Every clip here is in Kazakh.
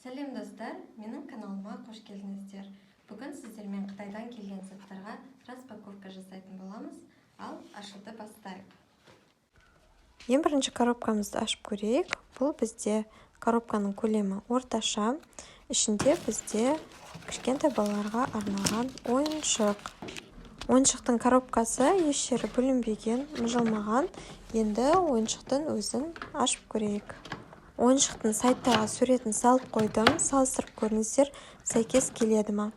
Сәлем достар, менің каналыма қош келдіңіздер. Бүгін сіздермен Қытайдан келген заттарға распаковка жасайтын боламыз, ал ашуды бастайық. Ең бірінші коробкамызды ашып көрейік. Бұл бізде коробканың көлемі орташа. Ішінде бізде кішкентай балаларға арналған ойыншық. Ойыншықтың коробкасы еш жері бүлінбеген, мыжылмаған. Енді ойыншықтың өзін ашып көрейік. Ойыншықтың сайттағы суретін салып қойдым, салыстырып көріңіздер, сәйкес келеді ма?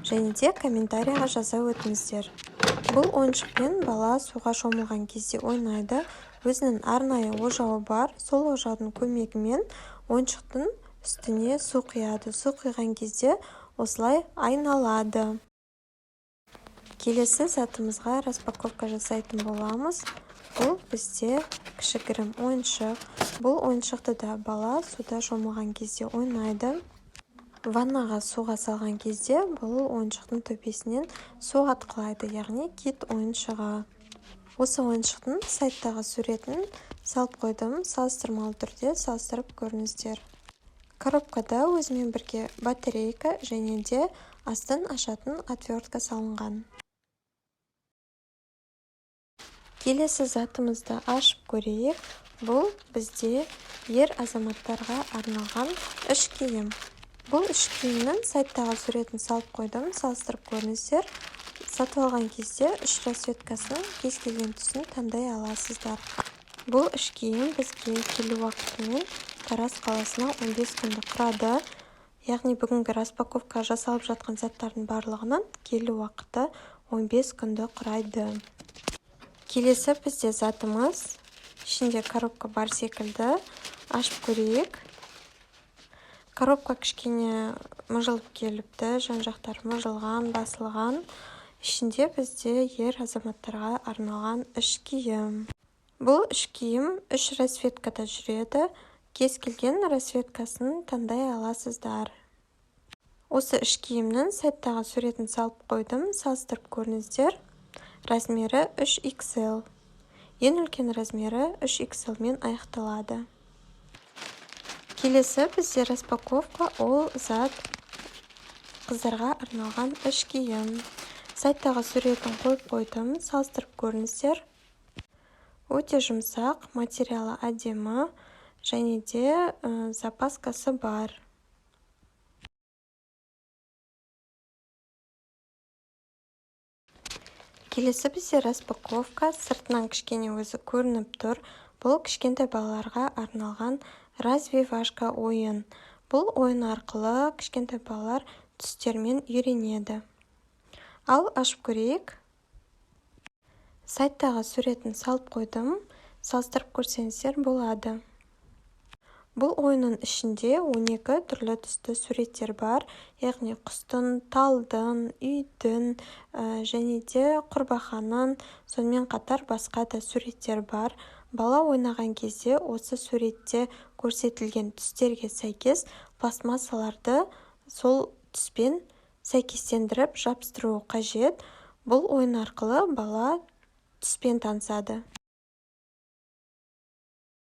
Және де комментарияға жаза өтіңіздер. Бұл ойыншықпен бала суға шомылған кезде ойнайды. Өзінің арнайы ожауы бар, сол ожаудың көмегімен ойыншықтың үстіне су құяды. Су құйған кезде осылай айналады. Келесі затымызға распаковка жасайтын боламыз. Бұл бізде кішігірім ойыншық. Бұл ойыншықты да бала суда шомылған кезде ойнайды. Ваннаға суға салған кезде бұл ойыншықтың төбесінен су атқылайды, яғни кит ойыншығы. Осы ойыншықтың сайттағы суретін салып қойдым, салыстырмалы түрде салыстырып көріңіздер. Коробкада өзімен бірге батарейка және де астын ашатын отвертка салынған. Келесі затымызды ашып көрейік. Бұл бізде ер азаматтарға арналған үш киім. Бұл үш киімнің сайттағы суретін салып қойдым, салыстырып көріңіздер. Сатып алған кезде үш расцветкасының кез келген түсін таңдай аласыздар. Бұл үш киім бізге келу уақытымен Тараз қаласына 15 күнді құрады. Яғни бүгінгі распаковка жасалып жатқан заттардың барлығының келу уақыты 15 күнді құрайды. Келесі бізде затымыз. Ішінде коробка бар секілді. Ашып көрейік. Коробка кішкене мұжылып келіпті. Жан-жақтары мұжылған, басылған. Ішінде бізде ер азаматтарға арналған үш киім. Бұл үш киім үш расцветкада жүреді. Кез келген расцветкасын таңдай аласыздар. Осы үш киімнің сайттағы суретін салып қойдым, салыстырып көріңіздер. Размері 3XL. Ең үлкен размері 3XL мен аяқталады. Келесі бізде распаковка, ол зат қыздарға арналған үш киім. Сайттағы суретін қойып қойдым, салыстырып көріңіздер. Өте жұмсақ, материалы әдемі және де запаскасы бар. Келесі бізде распаковка, сыртынан кішкене өзі көрініп тұр. Бұл кішкентай балаларға арналған развивашка ойын. Бұл ойын арқылы кішкентай балалар түстермен үйренеді. Ал ашып көрейік. Сайттағы суретін салып қойдым, салыстырып көрсеңіздер болады. Бұл ойынның ішінде 12 түрлі түсті суреттер бар, яғни құстың, талдың, үйдің және де құрбақаның, сонымен қатар басқа да суреттер бар. Бала ойнаған кезде осы суретте көрсетілген түстерге сәйкес пластмассаларды сол түспен сәйкестендіріп жабыстыру қажет. Бұл ойын арқылы бала түспен танысады.